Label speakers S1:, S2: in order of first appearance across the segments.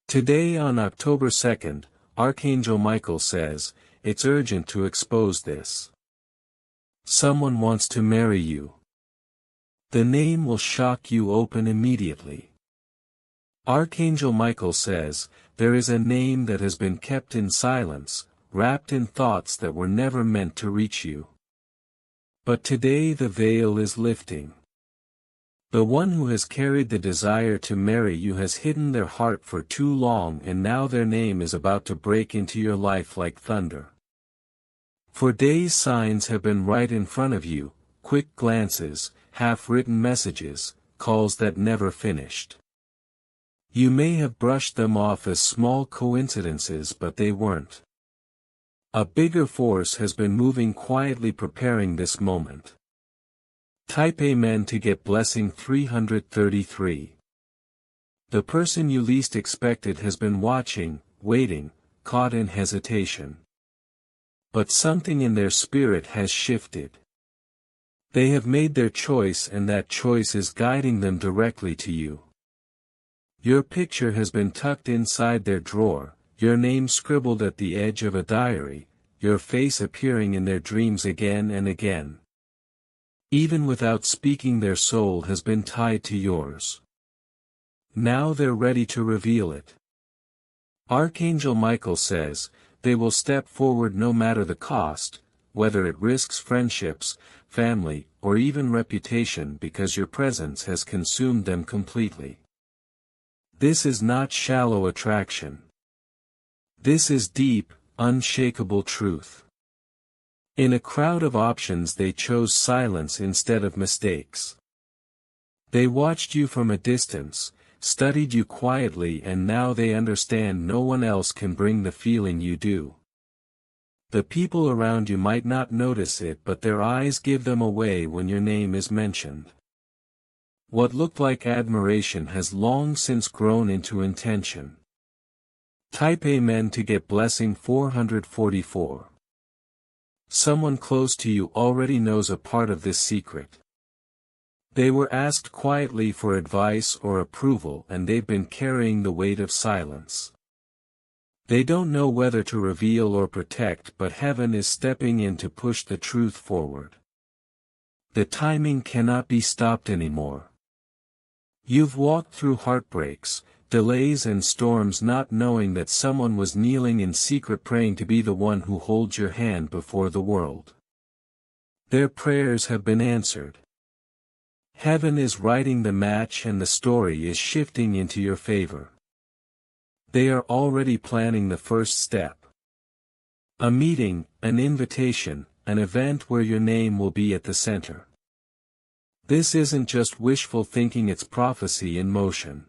S1: Today on October 2nd, Archangel Michael says, it's urgent to expose this. Someone wants to marry you. The name will shock you open immediately. Archangel Michael says, there is a name that has been kept in silence, wrapped in thoughts that were never meant to reach you. But today the veil is lifting. The one who has carried the desire to marry you has hidden their heart for too long, and now their name is about to break into your life like thunder. For days signs have been right in front of you, quick glances, half-written messages, calls that never finished. You may have brushed them off as small coincidences, but they weren't. A bigger force has been moving quietly, preparing this moment. Type Amen to get blessing 333. The person you least expected has been watching, waiting, caught in hesitation. But something in their spirit has shifted. They have made their choice, and that choice is guiding them directly to you. Your picture has been tucked inside their drawer, your name scribbled at the edge of a diary, your face appearing in their dreams again and again. Even without speaking, their soul has been tied to yours. Now they're ready to reveal it. Archangel Michael says, they will step forward no matter the cost, whether it risks friendships, family, or even reputation, because your presence has consumed them completely. This is not shallow attraction. This is deep, unshakable truth. In a crowd of options they chose silence instead of mistakes. They watched you from a distance, studied you quietly, and now they understand no one else can bring the feeling you do. The people around you might not notice it, but their eyes give them away when your name is mentioned. What looked like admiration has long since grown into intention. Type Amen to get blessing 444. Someone close to you already knows a part of this secret. They were asked quietly for advice or approval, and they've been carrying the weight of silence. They don't know whether to reveal or protect, but heaven is stepping in to push the truth forward. The timing cannot be stopped anymore. You've walked through heartbreaks, delays and storms, not knowing that someone was kneeling in secret praying to be the one who holds your hand before the world. Their prayers have been answered. Heaven is writing the match, and the story is shifting into your favor. They are already planning the first step. A meeting, an invitation, an event where your name will be at the center. This isn't just wishful thinking, it's prophecy in motion.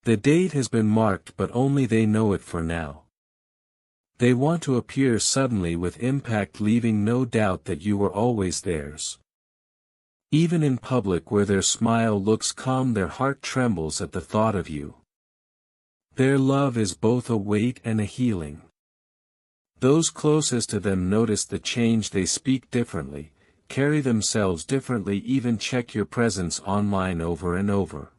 S1: The date has been marked, but only they know it for now. They want to appear suddenly with impact, leaving no doubt that you were always theirs. Even in public, where their smile looks calm, their heart trembles at the thought of you. Their love is both a weight and a healing. Those closest to them notice the change. They speak differently, carry themselves differently, even check your presence online over and over.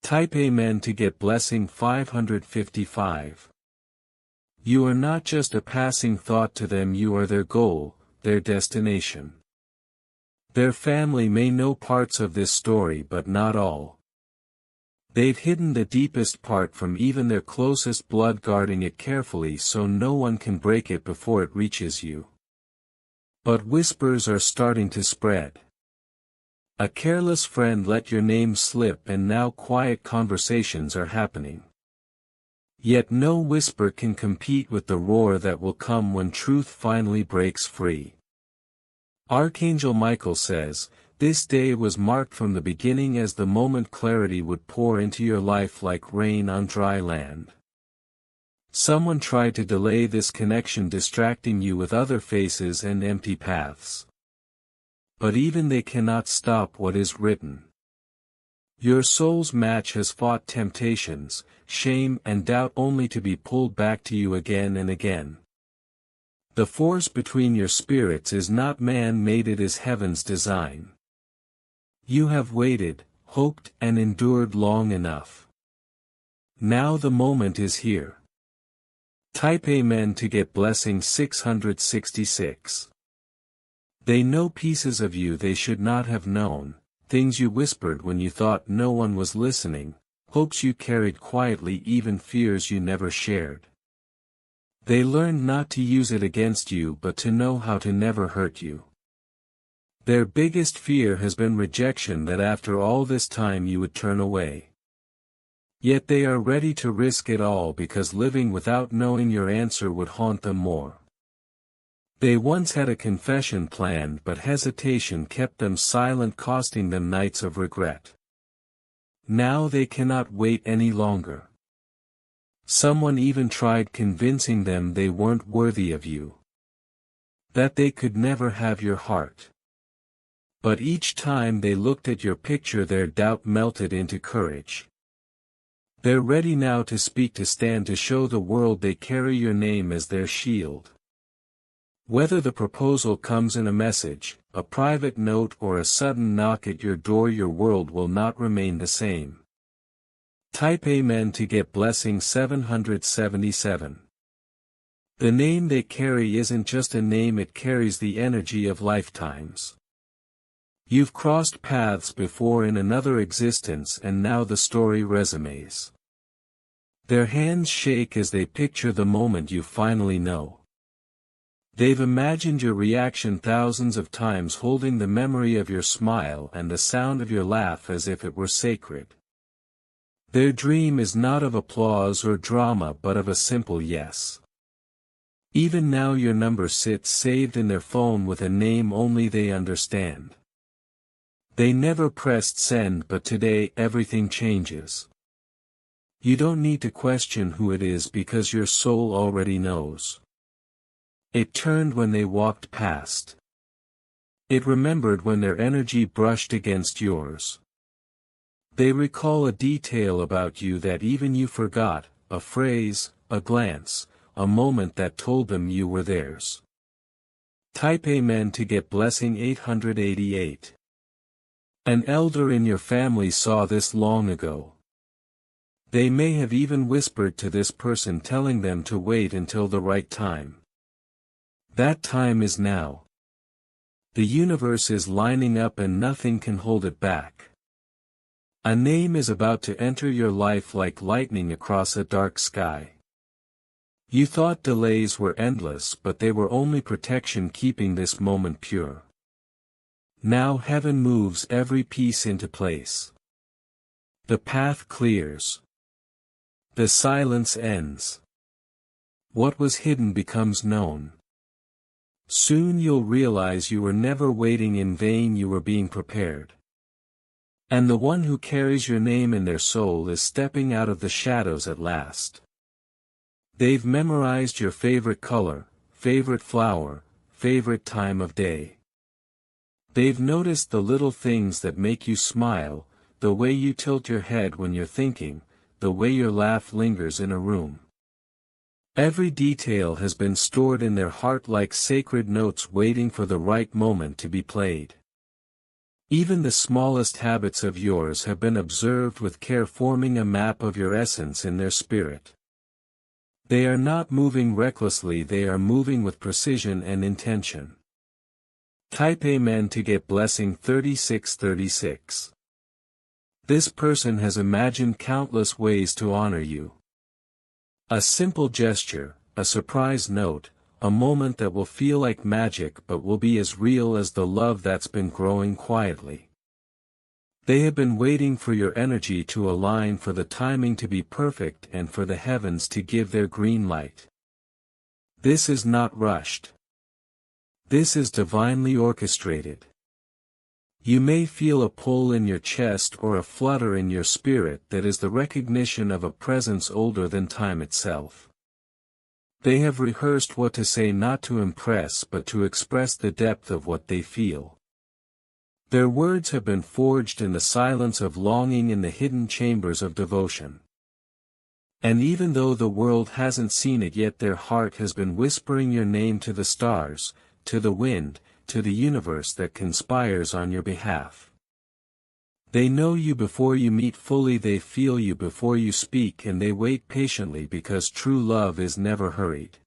S1: Type Amen to get blessing 555. You are not just a passing thought to them, you are their goal, their destination. Their family may know parts of this story, but not all. They've hidden the deepest part from even their closest blood, guarding it carefully so no one can break it before it reaches you. But whispers are starting to spread. A careless friend let your name slip, and now quiet conversations are happening. Yet no whisper can compete with the roar that will come when truth finally breaks free. Archangel Michael says, this day was marked from the beginning as the moment clarity would pour into your life like rain on dry land. Someone tried to delay this connection, distracting you with other faces and empty paths. But even they cannot stop what is written. Your soul's match has fought temptations, shame and doubt, only to be pulled back to you again and again. The force between your spirits is not man-made, it is heaven's design. You have waited, hoped and endured long enough. Now the moment is here. Type Amen to get blessing 666. They know pieces of you they should not have known, things you whispered when you thought no one was listening, hopes you carried quietly, even fears you never shared. They learned not to use it against you but to know how to never hurt you. Their biggest fear has been rejection, that after all this time you would turn away. Yet they are ready to risk it all because living without knowing your answer would haunt them more. They once had a confession planned, but hesitation kept them silent, costing them nights of regret. Now they cannot wait any longer. Someone even tried convincing them they weren't worthy of you, that they could never have your heart. But each time they looked at your picture, their doubt melted into courage. They're ready now to speak, to stand, to show the world they carry your name as their shield. Whether the proposal comes in a message, a private note, or a sudden knock at your door, your world will not remain the same. Type Amen to get blessing 777. The name they carry isn't just a name, it carries the energy of lifetimes. You've crossed paths before in another existence, and now the story resumes. Their hands shake as they picture the moment you finally know. They've imagined your reaction thousands of times, holding the memory of your smile and the sound of your laugh as if it were sacred. Their dream is not of applause or drama but of a simple yes. Even now your number sits saved in their phone with a name only they understand. They never pressed send, but today everything changes. You don't need to question who it is because your soul already knows. It turned when they walked past. It remembered when their energy brushed against yours. They recall a detail about you that even you forgot, a phrase, a glance, a moment that told them you were theirs. Type Amen to get blessing 888. An elder in your family saw this long ago. They may have even whispered to this person, telling them to wait until the right time. That time is now. The universe is lining up and nothing can hold it back. A name is about to enter your life like lightning across a dark sky. You thought delays were endless, but they were only protection keeping this moment pure. Now heaven moves every piece into place. The path clears. The silence ends. What was hidden becomes known. Soon you'll realize you were never waiting in vain, you were being prepared. And the one who carries your name in their soul is stepping out of the shadows at last. They've memorized your favorite color, favorite flower, favorite time of day. They've noticed the little things that make you smile, the way you tilt your head when you're thinking, the way your laugh lingers in a room. Every detail has been stored in their heart like sacred notes waiting for the right moment to be played. Even the smallest habits of yours have been observed with care, forming a map of your essence in their spirit. They are not moving recklessly, they are moving with precision and intention. Type Amen to get blessing 3636. This person has imagined countless ways to honor you. A simple gesture, a surprise note, a moment that will feel like magic but will be as real as the love that's been growing quietly. They have been waiting for your energy to align, for the timing to be perfect, and for the heavens to give their green light. This is not rushed. This is divinely orchestrated. You may feel a pull in your chest or a flutter in your spirit that is the recognition of a presence older than time itself. They have rehearsed what to say, not to impress but to express the depth of what they feel. Their words have been forged in the silence of longing, in the hidden chambers of devotion. And even though the world hasn't seen it yet, their heart has been whispering your name to the stars, to the wind, to the universe that conspires on your behalf. They know you before you meet fully, they feel you before you speak, and they wait patiently because true love is never hurried.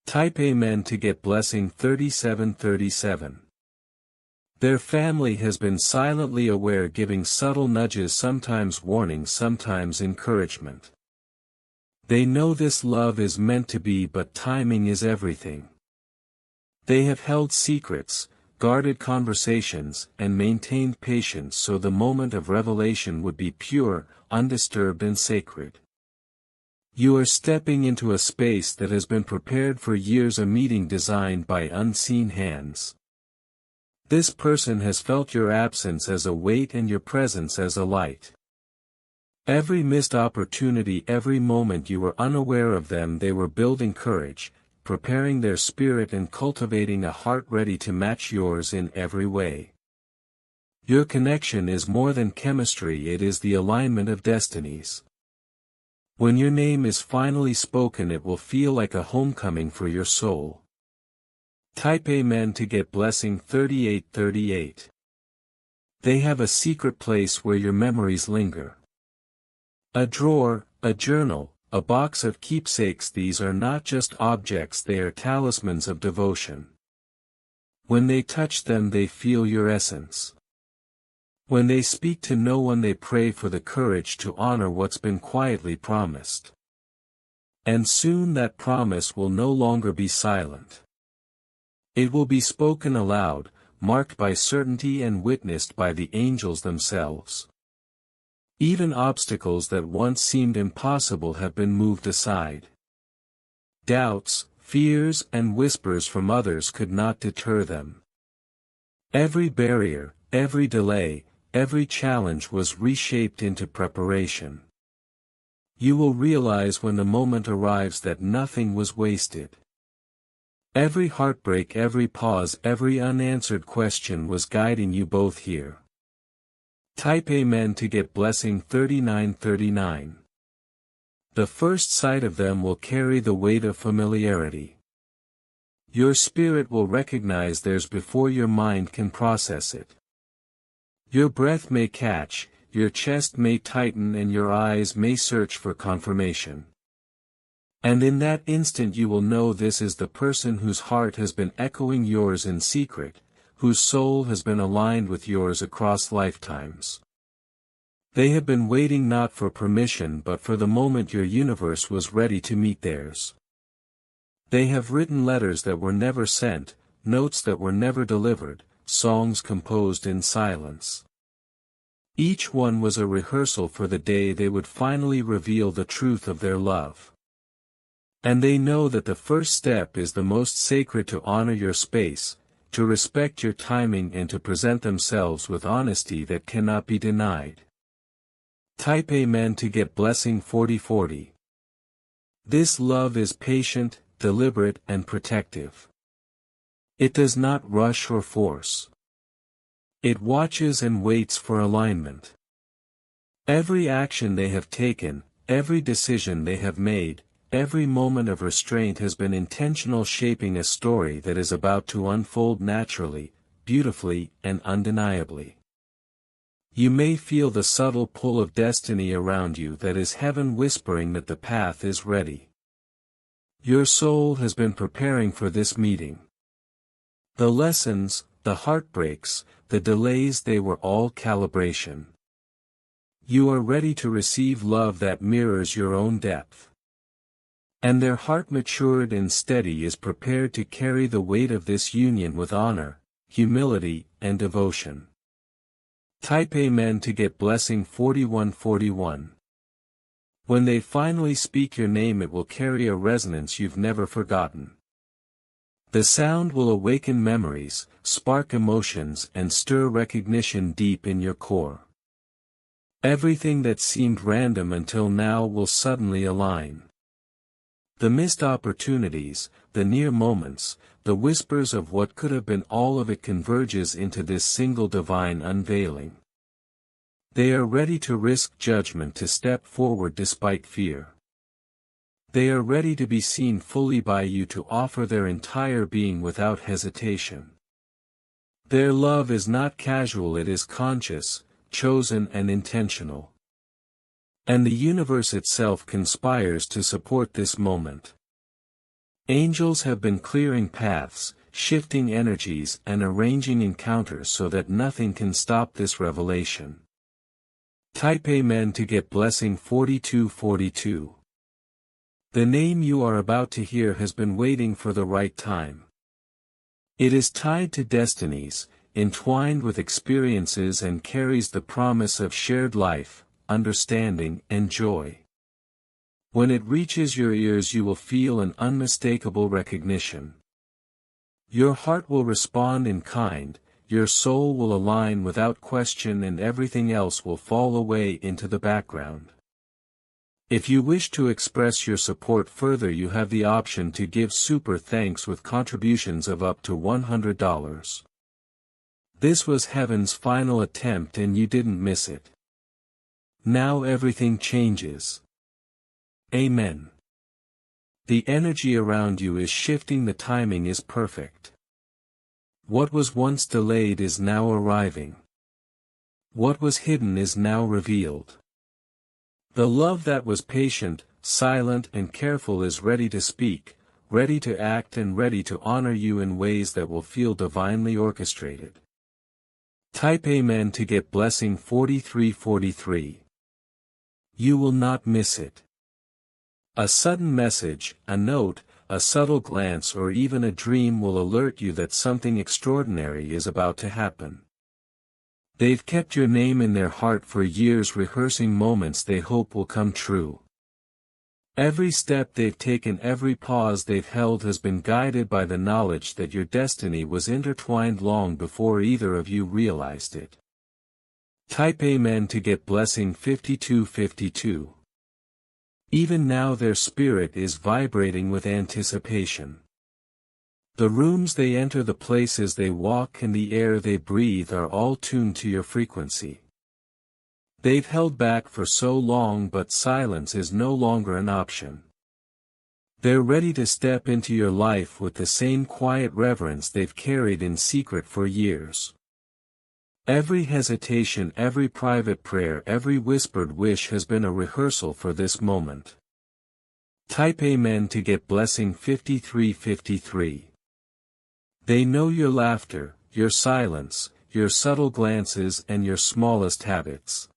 S1: Type Amen to get blessing 3737. Their family has been silently aware, giving subtle nudges, sometimes warnings, sometimes encouragement. They know this love is meant to be, but timing is everything. They have held secrets, guarded conversations, and maintained patience so the moment of revelation would be pure, undisturbed and sacred. You are stepping into a space that has been prepared for years, a meeting designed by unseen hands. This person has felt your absence as a weight and your presence as a light. Every missed opportunity, every moment you were unaware of them, they were building courage, preparing their spirit and cultivating a heart ready to match yours in every way. Your connection is more than chemistry, it is the alignment of destinies. When your name is finally spoken, it will feel like a homecoming for your soul. Type Amen to get blessing 3838. They have a secret place where your memories linger. A drawer, a journal, a box of keepsakes, these are not just objects, they are talismans of devotion. When they touch them, they feel your essence. When they speak to no one, they pray for the courage to honor what's been quietly promised. And soon that promise will no longer be silent. It will be spoken aloud, marked by certainty and witnessed by the angels themselves. Even obstacles that once seemed impossible have been moved aside. Doubts, fears, and whispers from others could not deter them. Every barrier, every delay, every challenge was reshaped into preparation. You will realize when the moment arrives that nothing was wasted. Every heartbreak, every pause, every unanswered question was guiding you both here. Type Amen to get blessing 3939. The first sight of them will carry the weight of familiarity. Your spirit will recognize theirs before your mind can process it. Your breath may catch, your chest may tighten, and your eyes may search for confirmation. And in that instant you will know this is the person whose heart has been echoing yours in secret, whose soul has been aligned with yours across lifetimes. They have been waiting not for permission but for the moment your universe was ready to meet theirs. They have written letters that were never sent, notes that were never delivered, songs composed in silence. Each one was a rehearsal for the day they would finally reveal the truth of their love. And they know that the first step is the most sacred: to honor your space, to respect your timing, and to present themselves with honesty that cannot be denied. Type Amen to get blessing 4040. This love is patient, deliberate, and protective. It does not rush or force. It watches and waits for alignment. Every action they have taken, every decision they have made, every moment of restraint has been intentional, shaping a story that is about to unfold naturally, beautifully, and undeniably. You may feel the subtle pull of destiny around you, that is heaven whispering that the path is ready. Your soul has been preparing for this meeting. The lessons, the heartbreaks, the delays, they were all calibration. You are ready to receive love that mirrors your own depth. And their heart, matured and steady, is prepared to carry the weight of this union with honor, humility, and devotion. Type Amen to get blessing 4141. When they finally speak your name, it will carry a resonance you've never forgotten. The sound will awaken memories, spark emotions, and stir recognition deep in your core. Everything that seemed random until now will suddenly align. The missed opportunities, the near moments, the whispers of what could have been, all of it converges into this single divine unveiling. They are ready to risk judgment, to step forward despite fear. They are ready to be seen fully by you, to offer their entire being without hesitation. Their love is not casual, it is conscious, chosen and intentional. And the universe itself conspires to support this moment. Angels have been clearing paths, shifting energies and arranging encounters so that nothing can stop this revelation. Type Amen to get blessing 4242. The name you are about to hear has been waiting for the right time. It is tied to destinies, entwined with experiences and carries the promise of shared life, understanding and joy. When it reaches your ears you will feel an unmistakable recognition. Your heart will respond in kind, your soul will align without question and everything else will fall away into the background. If you wish to express your support further you have the option to give super thanks with contributions of up to $100. This was heaven's final attempt and you didn't miss it. Now everything changes. Amen. The energy around you is shifting, the timing is perfect. What was once delayed is now arriving. What was hidden is now revealed. The love that was patient, silent and careful is ready to speak, ready to act and ready to honor you in ways that will feel divinely orchestrated. Type Amen to get blessing 4343. You will not miss it. A sudden message, a note, a subtle glance or even a dream will alert you that something extraordinary is about to happen. They've kept your name in their heart for years, rehearsing moments they hope will come true. Every step they've taken, every pause they've held has been guided by the knowledge that your destiny was intertwined long before either of you realized it. Type Amen to get blessing 5252. Even now their spirit is vibrating with anticipation. The rooms they enter, the places they walk and the air they breathe are all tuned to your frequency. They've held back for so long, but silence is no longer an option. They're ready to step into your life with the same quiet reverence they've carried in secret for years. Every hesitation, every private prayer, every whispered wish has been a rehearsal for this moment. Type Amen to get blessing 5353. They know your laughter, your silence, your subtle glances and your smallest habits.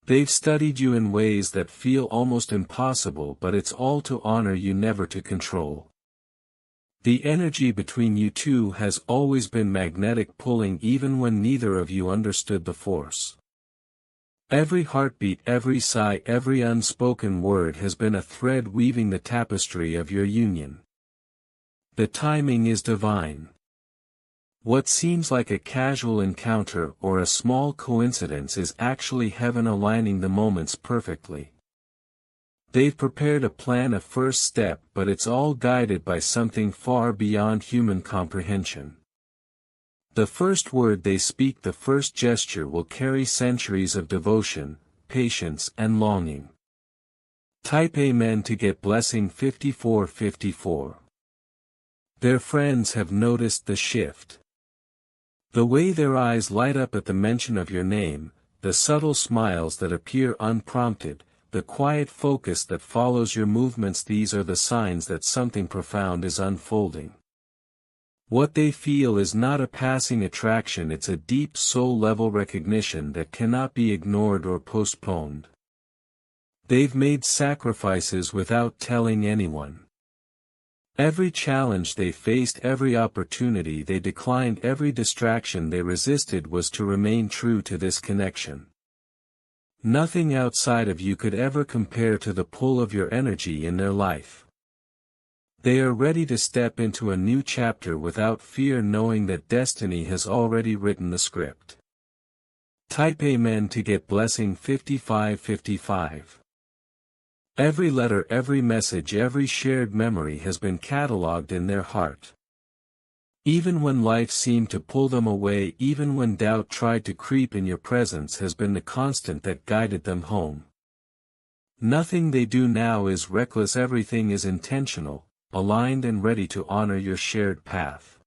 S1: They've studied you in ways that feel almost impossible, but it's all to honor you, never to control. The energy between you two has always been magnetic, pulling even when neither of you understood the force. Every heartbeat, every sigh, every unspoken word has been a thread weaving the tapestry of your union. The timing is divine. What seems like a casual encounter or a small coincidence is actually heaven aligning the moments perfectly. They've prepared a plan, a first step, but it's all guided by something far beyond human comprehension. The first word they speak, the first gesture will carry centuries of devotion, patience and longing. Type Amen to get blessing 5454. Their friends have noticed the shift. The way their eyes light up at the mention of your name, the subtle smiles that appear unprompted, the quiet focus that follows your movements, these are the signs that something profound is unfolding. What they feel is not a passing attraction, it's a deep soul-level recognition that cannot be ignored or postponed. They've made sacrifices without telling anyone. Every challenge they faced, every opportunity they declined, every distraction they resisted was to remain true to this connection. Nothing outside of you could ever compare to the pull of your energy in their life. They are ready to step into a new chapter without fear, knowing that destiny has already written the script. Type Amen to get blessing 5555. Every letter, every message, every shared memory has been catalogued in their heart. Even when life seemed to pull them away, even when doubt tried to creep in, your presence has been the constant that guided them home. Nothing they do now is reckless, everything is intentional, aligned and ready to honor your shared path.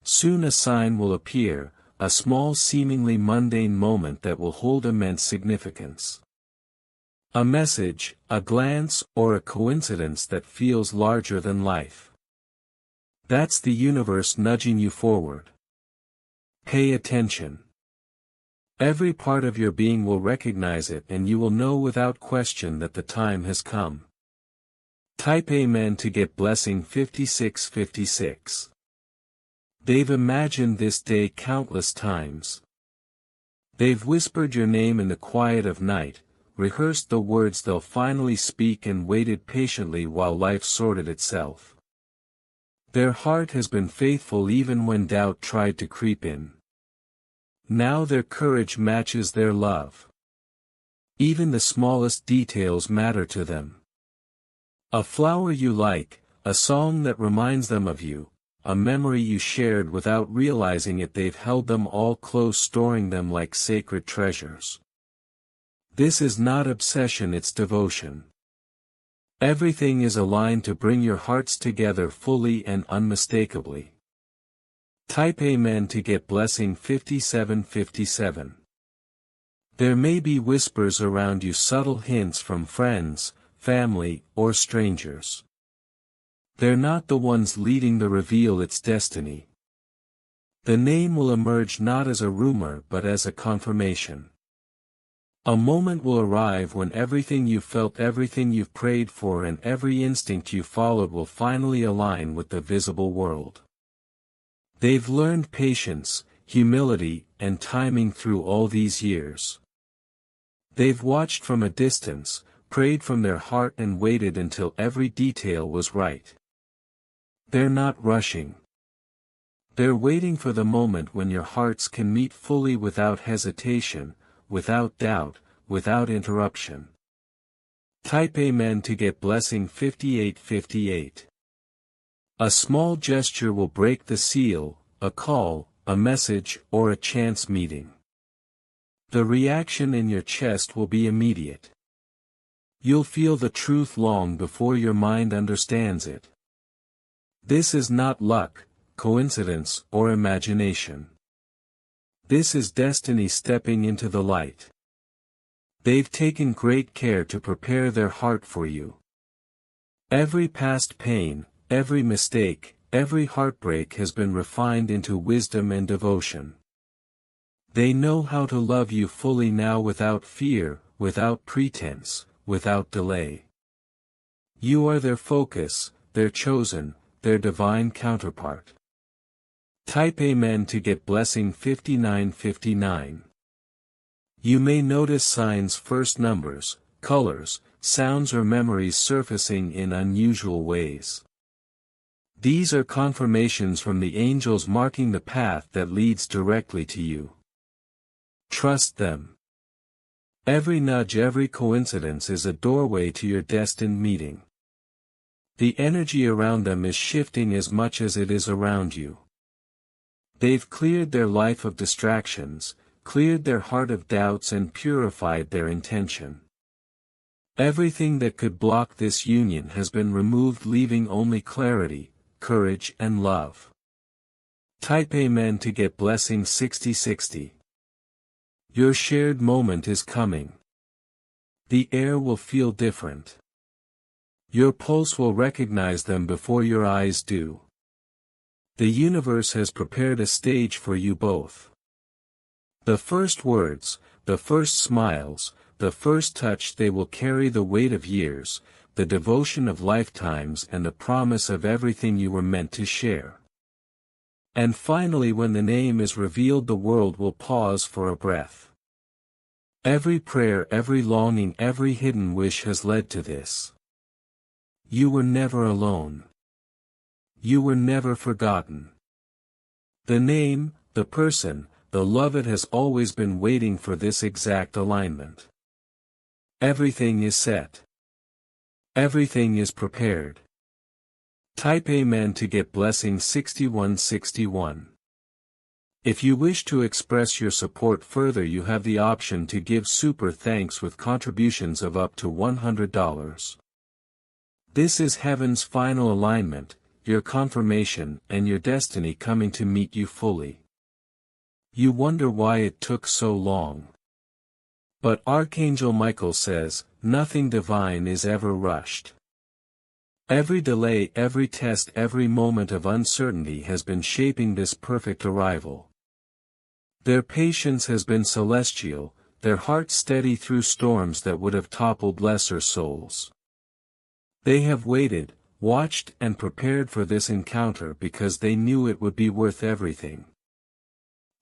S1: Soon a sign will appear, a small seemingly mundane moment that will hold immense significance. A message, a glance, or a coincidence that feels larger than life. That's the universe nudging you forward. Pay attention. Every part of your being will recognize it, and you will know without question that the time has come. Type Amen to get blessing 5656. They've imagined this day countless times. They've whispered your name in the quiet of night, rehearsed the words they'll finally speak, and waited patiently while life sorted itself. Their heart has been faithful even when doubt tried to creep in. Now their courage matches their love. Even the smallest details matter to them. A flower you like, a song that reminds them of you, a memory you shared without realizing it, they've held them all close, storing them like sacred treasures. This is not obsession, it's devotion. Everything is aligned to bring your hearts together fully and unmistakably. Type Amen to get blessing 5757. There may be whispers around you, subtle hints from friends, family, or strangers. They're not the ones leading the reveal, it's destiny. The name will emerge not as a rumor but as a confirmation. A moment will arrive when everything you felt, everything you've prayed for, and every instinct you followed will finally align with the visible world. They've learned patience, humility, and timing through all these years. They've watched from a distance, prayed from their heart, and waited until every detail was right. They're not rushing. They're waiting for the moment when your hearts can meet fully, without hesitation, without doubt, without interruption. Type Amen to get blessing 5858. A small gesture will break the seal, a call, a message, or a chance meeting. The reaction in your chest will be immediate. You'll feel the truth long before your mind understands it. This is not luck, coincidence, or imagination. This is destiny stepping into the light. They've taken great care to prepare their heart for you. Every past pain, every mistake, every heartbreak has been refined into wisdom and devotion. They know how to love you fully now, without fear, without pretense, without delay. You are their focus, their chosen, their divine counterpart. Type Amen to get blessing 5959. You may notice signs, first numbers, colors, sounds, or memories surfacing in unusual ways. These are confirmations from the angels marking the path that leads directly to you. Trust them. Every nudge, every coincidence is a doorway to your destined meeting. The energy around them is shifting as much as it is around you. They've cleared their life of distractions, cleared their heart of doubts, and purified their intention. Everything that could block this union has been removed, leaving only clarity, courage, and love. Type Amen to get blessing 6060. Your shared moment is coming. The air will feel different. Your pulse will recognize them before your eyes do. The universe has prepared a stage for you both. The first words, the first smiles, the first touch, they will carry the weight of years, the devotion of lifetimes, and the promise of everything you were meant to share. And finally, when the name is revealed, the world will pause for a breath. Every prayer, every longing, every hidden wish has led to this. You were never alone. You were never forgotten. The name, the person, the love, it has always been waiting for this exact alignment. Everything is set. Everything is prepared. Type Amen to get blessing 6161. If you wish to express your support further, you have the option to give super thanks with contributions of up to $100. This is heaven's final alignment, your confirmation, and your destiny coming to meet you fully. You wonder why it took so long. But Archangel Michael says, nothing divine is ever rushed. Every delay, every test, every moment of uncertainty has been shaping this perfect arrival. Their patience has been celestial, their hearts steady through storms that would have toppled lesser souls. They have waited, watched and prepared for this encounter because they knew it would be worth everything.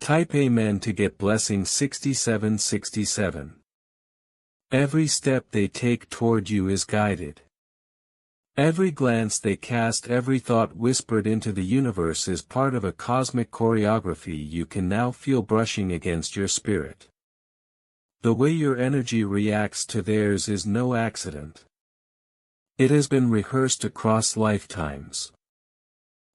S1: Type Amen to get blessing 6767. Every step they take toward you is guided. Every glance they cast, every thought whispered into the universe is part of a cosmic choreography you can now feel brushing against your spirit. The way your energy reacts to theirs is no accident. It has been rehearsed across lifetimes.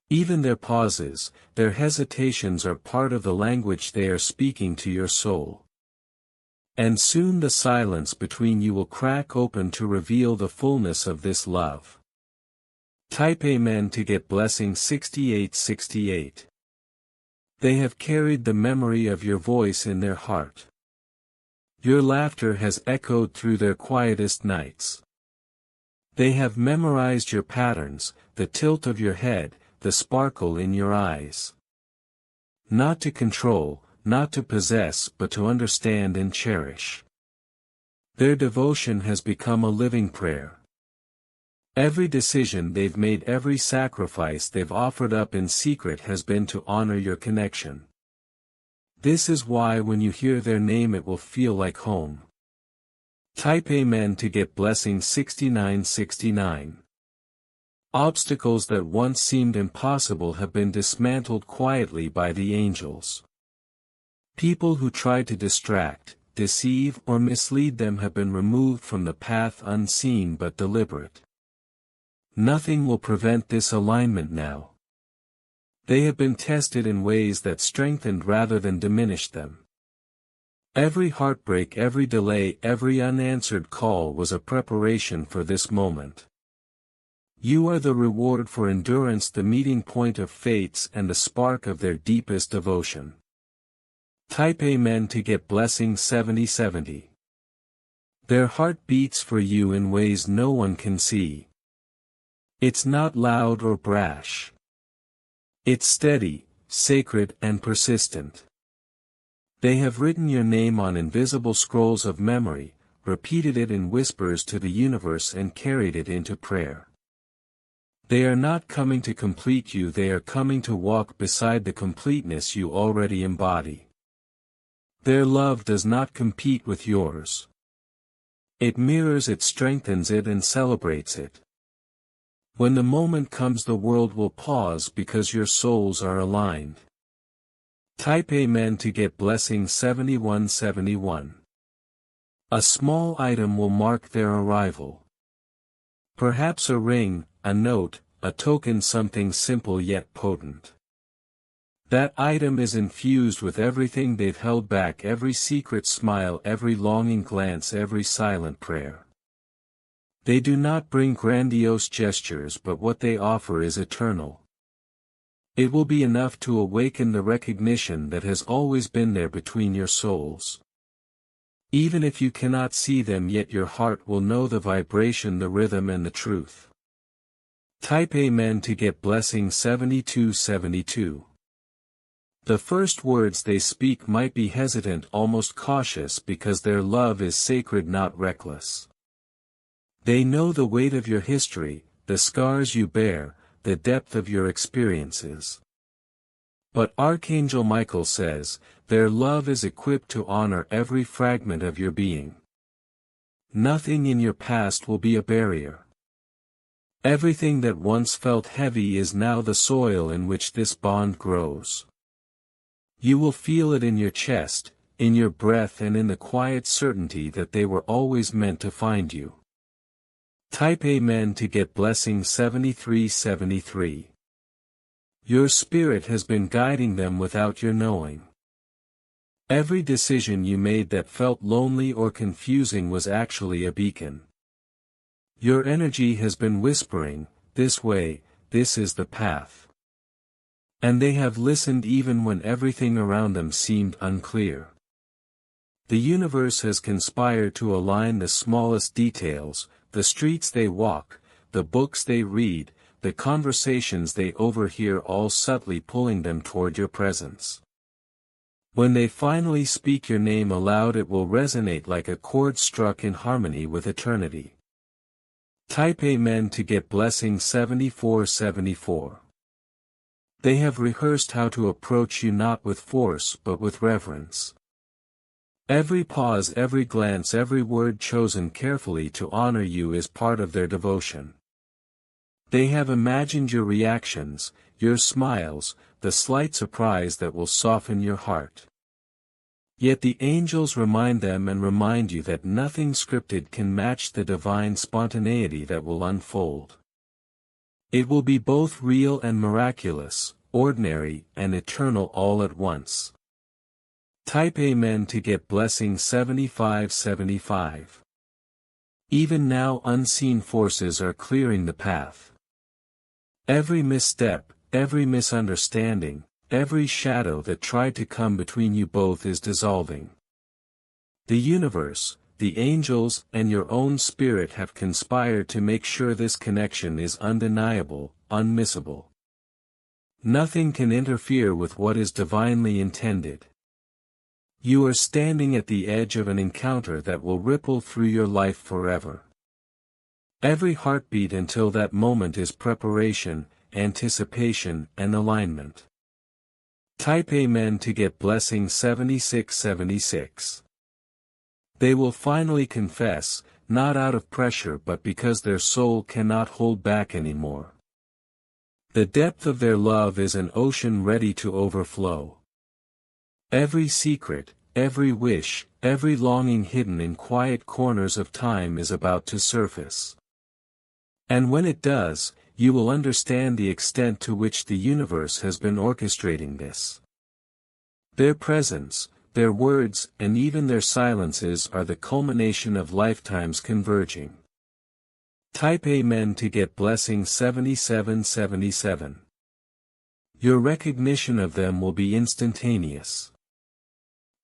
S1: Even their pauses, their hesitations are part of the language they are speaking to your soul. And soon the silence between you will crack open to reveal the fullness of this love. Type Amen to get blessing 6868. They have carried the memory of your voice in their heart. Your laughter has echoed through their quietest nights. They have memorized your patterns, the tilt of your head, the sparkle in your eyes. Not to control, not to possess, but to understand and cherish. Their devotion has become a living prayer. Every decision they've made, every sacrifice they've offered up in secret has been to honor your connection. This is why when you hear their name it will feel like home. Type Amen to get blessing 6969. Obstacles that once seemed impossible have been dismantled quietly by the angels. People who tried to distract, deceive or mislead them have been removed from the path unseen but deliberate. Nothing will prevent this alignment now. They have been tested in ways that strengthened rather than diminished them. Every heartbreak, every delay, every unanswered call was a preparation for this moment. You are the reward for endurance, the meeting point of fates and the spark of their deepest devotion. Type Amen to get blessing 7070. Their heart beats for you in ways no one can see. It's not loud or brash. It's steady, sacred and persistent. They have written your name on invisible scrolls of memory, repeated it in whispers to the universe and carried it into prayer. They are not coming to complete you, they are coming to walk beside the completeness you already embody. Their love does not compete with yours. It mirrors it, strengthens it and celebrates it. When the moment comes the world will pause because your souls are aligned. Type Amen to get blessing 7171. A small item will mark their arrival. Perhaps a ring, a note, a token, something simple yet potent. That item is infused with everything they've held back, every secret smile, every longing glance, every silent prayer. They do not bring grandiose gestures, but what they offer is eternal. It will be enough to awaken the recognition that has always been there between your souls. Even if you cannot see them yet, your heart will know the vibration, the rhythm and the truth. Type Amen to get blessing 7272. The first words they speak might be hesitant, almost cautious, because their love is sacred, not reckless. They know the weight of your history, the scars you bear, the depth of your experiences. But Archangel Michael says, their love is equipped to honor every fragment of your being. Nothing in your past will be a barrier. Everything that once felt heavy is now the soil in which this bond grows. You will feel it in your chest, in your breath and in the quiet certainty that they were always meant to find you. Type Amen to get blessing 7373. Your spirit has been guiding them without your knowing. Every decision you made that felt lonely or confusing was actually a beacon. Your energy has been whispering, this way, this is the path. And they have listened even when everything around them seemed unclear. The universe has conspired to align the smallest details, the streets they walk, the books they read, the conversations they overhear, all subtly pulling them toward your presence. When they finally speak your name aloud, it will resonate like a chord struck in harmony with eternity. Type Amen to get blessing 7474. They have rehearsed how to approach you not with force but with reverence. Every pause, every glance, every word chosen carefully to honor you is part of their devotion. They have imagined your reactions, your smiles, the slight surprise that will soften your heart. Yet the angels remind them and remind you that nothing scripted can match the divine spontaneity that will unfold. It will be both real and miraculous, ordinary and eternal all at once. Type Amen to get blessing 7575. Even now unseen forces are clearing the path. Every misstep, every misunderstanding, every shadow that tried to come between you both is dissolving. The universe, the angels, and your own spirit have conspired to make sure this connection is undeniable, unmissable. Nothing can interfere with what is divinely intended. You are standing at the edge of an encounter that will ripple through your life forever. Every heartbeat until that moment is preparation, anticipation, and alignment. Type Amen to get blessing 7676. They will finally confess, not out of pressure but because their soul cannot hold back anymore. The depth of their love is an ocean ready to overflow. Every secret, every wish, every longing hidden in quiet corners of time is about to surface. And when it does, you will understand the extent to which the universe has been orchestrating this. Their presence, their words, and even their silences are the culmination of lifetimes converging. Type Amen to get blessing 7777. Your recognition of them will be instantaneous.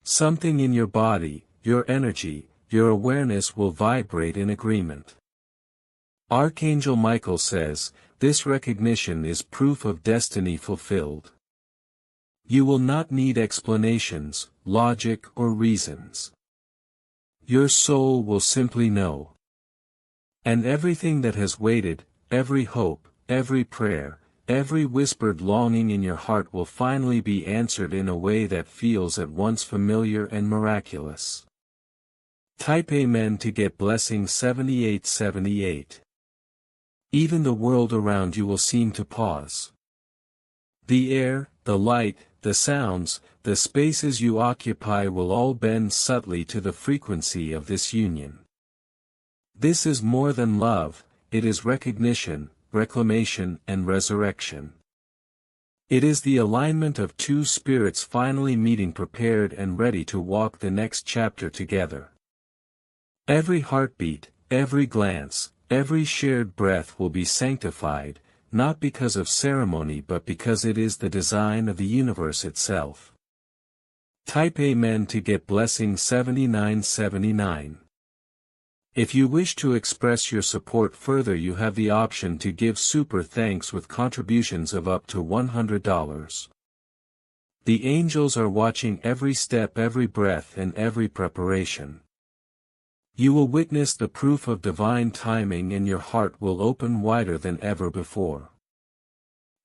S1: Something in your body, your energy, your awareness will vibrate in agreement. Archangel Michael says, this recognition is proof of destiny fulfilled. You will not need explanations, logic, or reasons. Your soul will simply know. And everything that has waited, every hope, every prayer, every whispered longing in your heart will finally be answered in a way that feels at once familiar and miraculous. Type Amen to get blessing 7878. Even the world around you will seem to pause. The air, the light, the sounds, the spaces you occupy will all bend subtly to the frequency of this union. This is more than love, it is recognition, reclamation, and resurrection. It is the alignment of two spirits finally meeting, prepared and ready to walk the next chapter together. Every heartbeat, every glance, every shared breath will be sanctified, not because of ceremony but because it is the design of the universe itself. Type Amen to get blessing 7979. If you wish to express your support further, you have the option to give super thanks with contributions of up to $100. The angels are watching every step, every breath, and every preparation. You will witness the proof of divine timing and your heart will open wider than ever before.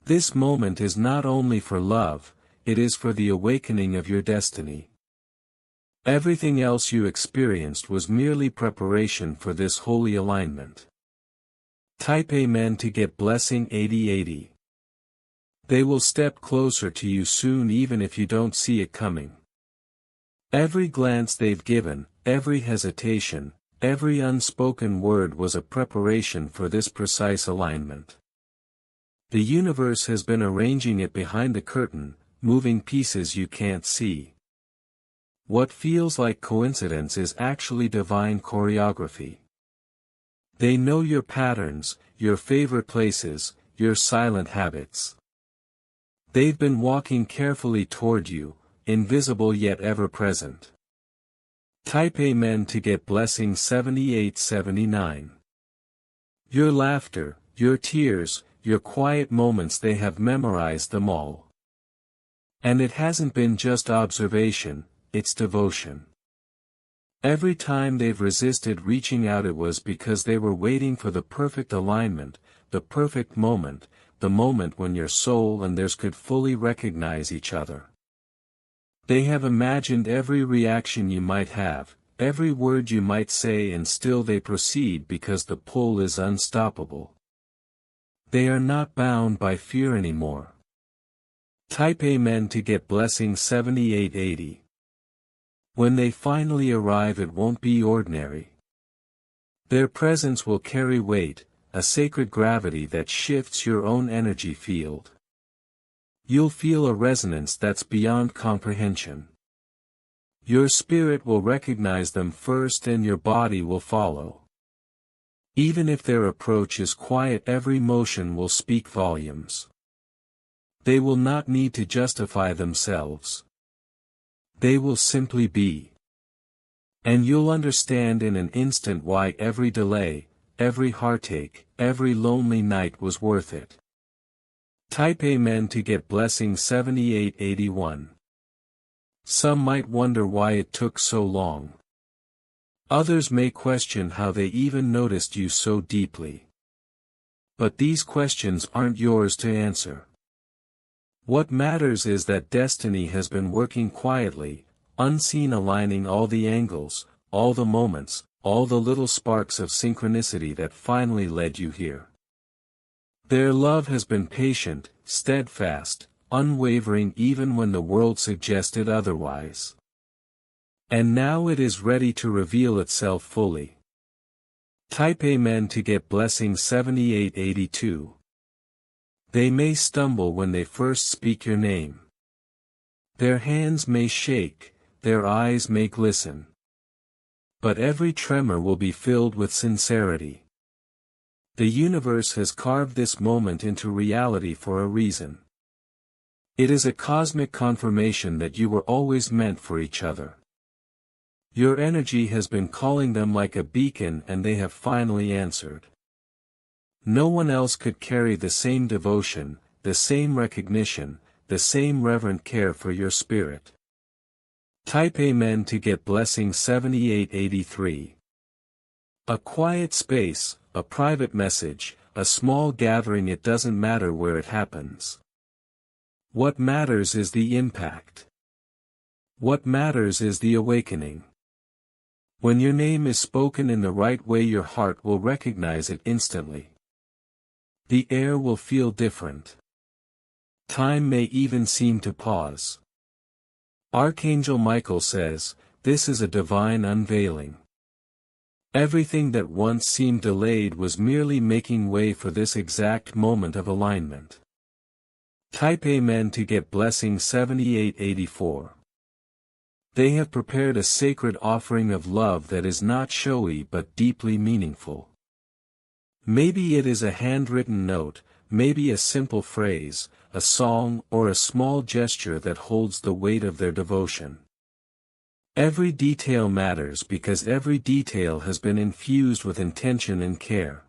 S1: This moment is not only for love, it is for the awakening of your destiny. Everything else you experienced was merely preparation for this holy alignment. Type Amen to get blessing 8080. They will step closer to you soon even if you don't see it coming. Every glance they've given, every hesitation, every unspoken word was a preparation for this precise alignment. The universe has been arranging it behind the curtain, moving pieces you can't see. What feels like coincidence is actually divine choreography. They know your patterns, your favorite places, your silent habits. They've been walking carefully toward you, invisible yet ever present. Type Amen to get blessing 7879. Your laughter, your tears, your quiet moments, they have memorized them all. And it hasn't been just observation, it's devotion. Every time they've resisted reaching out, it was because they were waiting for the perfect alignment, the perfect moment, the moment when your soul and theirs could fully recognize each other. They have imagined every reaction you might have, every word you might say, and still they proceed because the pull is unstoppable. They are not bound by fear anymore. Type Amen to get blessing 7880. When they finally arrive, it won't be ordinary. Their presence will carry weight, a sacred gravity that shifts your own energy field. You'll feel a resonance that's beyond comprehension. Your spirit will recognize them first and your body will follow. Even if their approach is quiet, every motion will speak volumes. They will not need to justify themselves. They will simply be. And you'll understand in an instant why every delay, every heartache, every lonely night was worth it. Type Amen to get blessing 7881. Some might wonder why it took so long. Others may question how they even noticed you so deeply. But these questions aren't yours to answer. What matters is that destiny has been working quietly, unseen, aligning all the angles, all the moments, all the little sparks of synchronicity that finally led you here. Their love has been patient, steadfast, unwavering, even when the world suggested otherwise. And now it is ready to reveal itself fully. Type Amen to get blessing 7882. They may stumble when they first speak your name. Their hands may shake, their eyes may glisten. But every tremor will be filled with sincerity. The universe has carved this moment into reality for a reason. It is a cosmic confirmation that you were always meant for each other. Your energy has been calling them like a beacon, and they have finally answered. No one else could carry the same devotion, the same recognition, the same reverent care for your spirit. Type Amen to get blessing 7883. A quiet space, a private message, a small gathering, it doesn't matter where it happens. What matters is the impact. What matters is the awakening. When your name is spoken in the right way, your heart will recognize it instantly. The air will feel different. Time may even seem to pause. Archangel Michael says, this is a divine unveiling. Everything that once seemed delayed was merely making way for this exact moment of alignment. Type Amen to get blessing 7884. They have prepared a sacred offering of love that is not showy but deeply meaningful. Maybe it is a handwritten note, maybe a simple phrase, a song, or a small gesture that holds the weight of their devotion. Every detail matters because every detail has been infused with intention and care.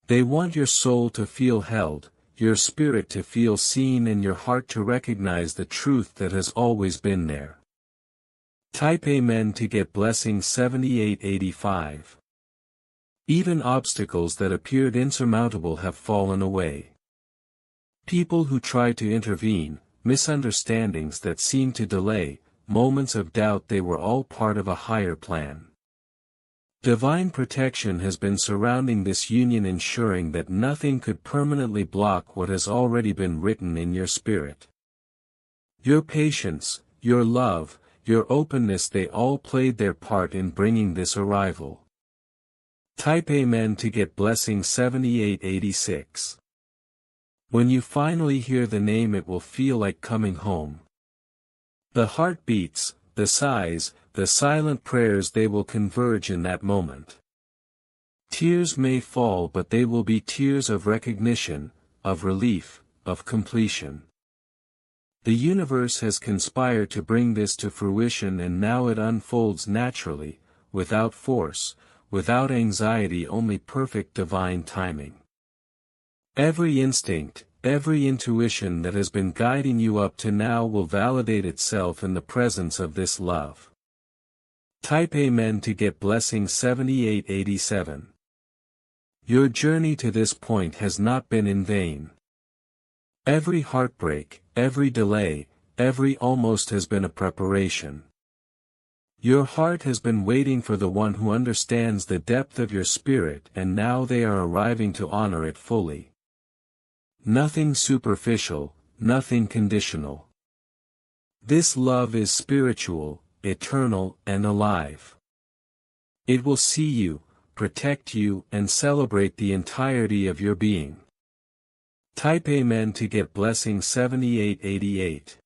S1: They want your soul to feel held, your spirit to feel seen, and your heart to recognize the truth that has always been there. Type Amen to get blessing 7885. Even obstacles that appeared insurmountable have fallen away. People who tried to intervene, misunderstandings that seemed to delay, moments of doubt, they were all part of a higher plan. Divine protection has been surrounding this union, ensuring that nothing could permanently block what has already been written in your spirit. Your patience, your love, your openness, they all played their part in bringing this arrival. Type Amen to get blessing 7886. When you finally hear the name, it will feel like coming home. The heartbeats, the sighs, the silent prayers, they will converge in that moment. Tears may fall, but they will be tears of recognition, of relief, of completion. The universe has conspired to bring this to fruition, and now it unfolds naturally, without force, without anxiety, only perfect divine timing. Every instinct, every intuition that has been guiding you up to now will validate itself in the presence of this love. Type Amen to get blessing 7887. Your journey to this point has not been in vain. Every heartbreak, every delay, every almost has been a preparation. Your heart has been waiting for the one who understands the depth of your spirit, and now they are arriving to honor it fully. Nothing superficial, nothing conditional. This love is spiritual, eternal, and alive. It will see you, protect you, and celebrate the entirety of your being. Type Amen to get blessing 7888.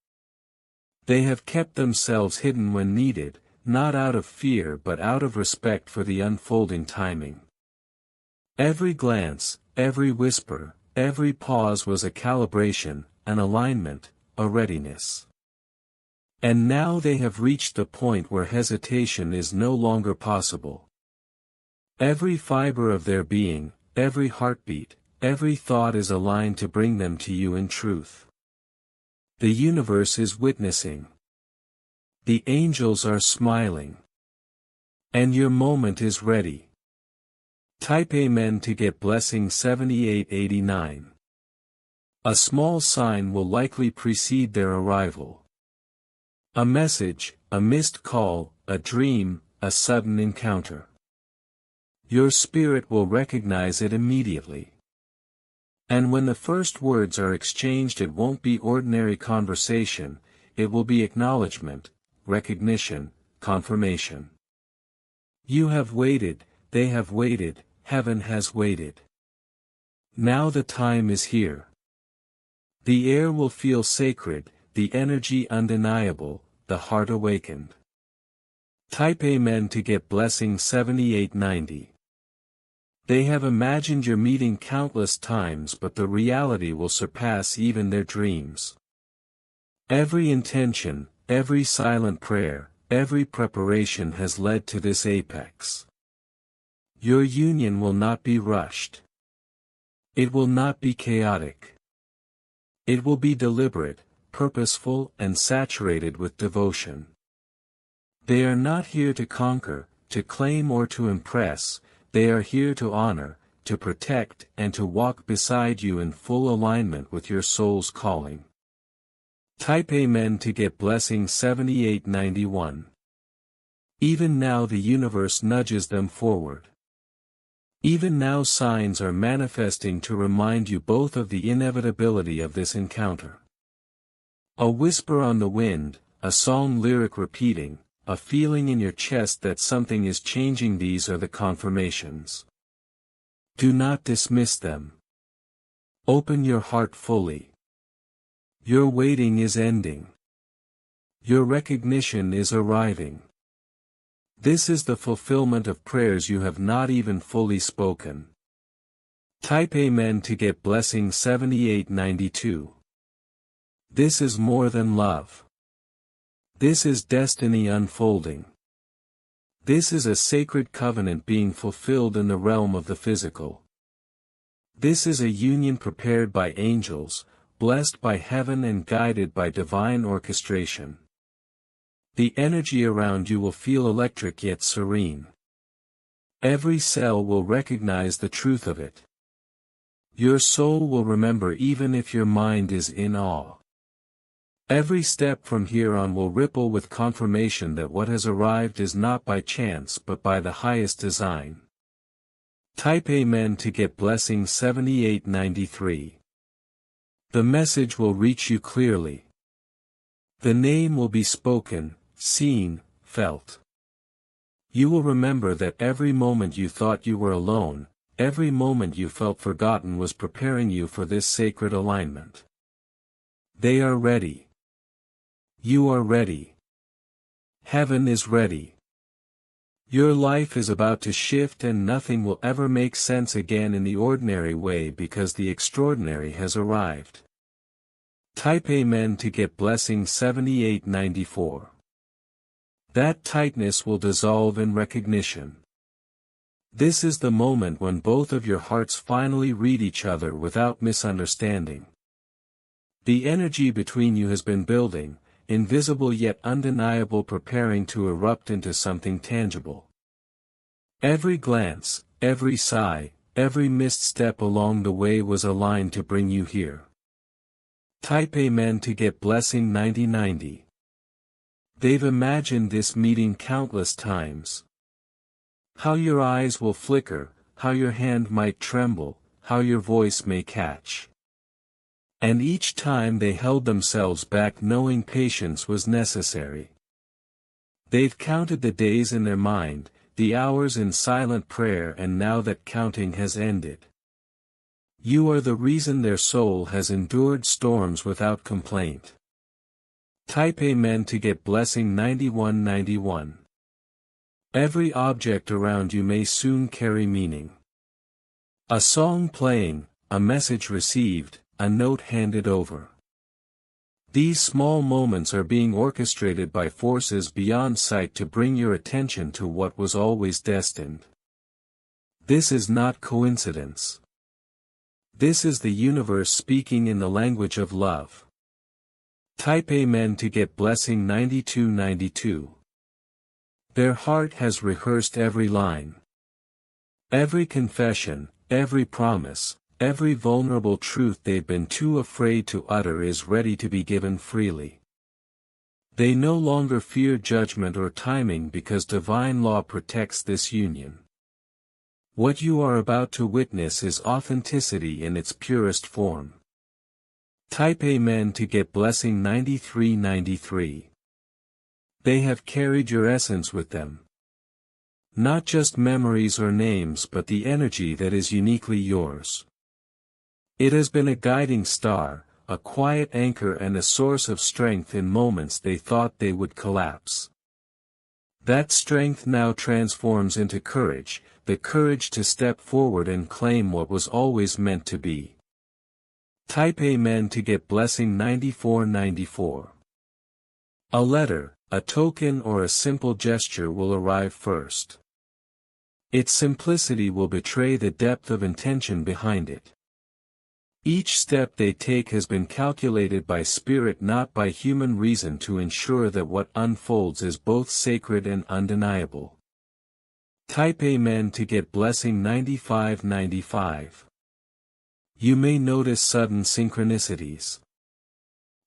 S1: They have kept themselves hidden when needed, not out of fear but out of respect for the unfolding timing. Every glance, every whisper, every pause was a calibration, an alignment, a readiness. And now they have reached the point where hesitation is no longer possible. Every fiber of their being, every heartbeat, every thought is aligned to bring them to you in truth. The universe is witnessing. The angels are smiling. And your moment is ready. Type Amen to get blessing 7889. A small sign will likely precede their arrival. A message, a missed call, a dream, a sudden encounter. Your spirit will recognize it immediately. And when the first words are exchanged, it won't be ordinary conversation, it will be acknowledgement, recognition, confirmation. You have waited, they have waited, heaven has waited. Now the time is here. The air will feel sacred, the energy undeniable, the heart awakened. Type Amen to get blessing 7890. They have imagined your meeting countless times, but the reality will surpass even their dreams. Every intention, every silent prayer, every preparation has led to this apex. Your union will not be rushed. It will not be chaotic. It will be deliberate, purposeful, and saturated with devotion. They are not here to conquer, to claim, or to impress. They are here to honor, to protect, and to walk beside you in full alignment with your soul's calling. Type Amen to get blessing 7891. Even now the universe nudges them forward. Even now signs are manifesting to remind you both of the inevitability of this encounter. A whisper on the wind, a song lyric repeating, a feeling in your chest that something is changing. These are the confirmations. Do not dismiss them. Open your heart fully. Your waiting is ending. Your recognition is arriving. This is the fulfillment of prayers you have not even fully spoken. Type Amen to get blessing 7892. This is more than love. This is destiny unfolding. This is a sacred covenant being fulfilled in the realm of the physical. This is a union prepared by angels, blessed by heaven and guided by divine orchestration. The energy around you will feel electric yet serene. Every cell will recognize the truth of it. Your soul will remember even if your mind is in awe. Every step from here on will ripple with confirmation that what has arrived is not by chance but by the highest design. Type Amen to get blessing 7893. The message will reach you clearly. The name will be spoken, seen, felt. You will remember that every moment you thought you were alone, every moment you felt forgotten was preparing you for this sacred alignment. They are ready. You are ready. Heaven is ready. Your life is about to shift, and nothing will ever make sense again in the ordinary way because the extraordinary has arrived. Type Amen to get blessing 7894. That tightness will dissolve in recognition. This is the moment when both of your hearts finally read each other without misunderstanding. The energy between you has been building, invisible yet undeniable, preparing to erupt into something tangible. Every glance, every sigh, every missed step along the way was aligned to bring you here. Type Amen to get blessing 9090. They've imagined this meeting countless times. How your eyes will flicker, how your hand might tremble, how your voice may catch. And each time they held themselves back, knowing patience was necessary. They've counted the days in their mind, the hours in silent prayer, and now that counting has ended, you are the reason their soul has endured storms without complaint. Type Amen to get blessing 9191. Every object around you may soon carry meaning. A song playing, a message received, a note handed over. These small moments are being orchestrated by forces beyond sight to bring your attention to what was always destined. This is not coincidence. This is the universe speaking in the language of love. Type Amen to get blessing 9292. Their heart has rehearsed every line. Every confession, every promise, every vulnerable truth they've been too afraid to utter is ready to be given freely. They no longer fear judgment or timing because divine law protects this union. What you are about to witness is authenticity in its purest form. Type Amen to get blessing 9393. They have carried your essence with them. Not just memories or names, but the energy that is uniquely yours. It has been a guiding star, a quiet anchor, and a source of strength in moments they thought they would collapse. That strength now transforms into courage, the courage to step forward and claim what was always meant to be. Type Amen to get blessing 9494. A letter, a token, or a simple gesture will arrive first. Its simplicity will betray the depth of intention behind it. Each step they take has been calculated by spirit, not by human reason, to ensure that what unfolds is both sacred and undeniable. Type Amen to get blessing 9595. You may notice sudden synchronicities.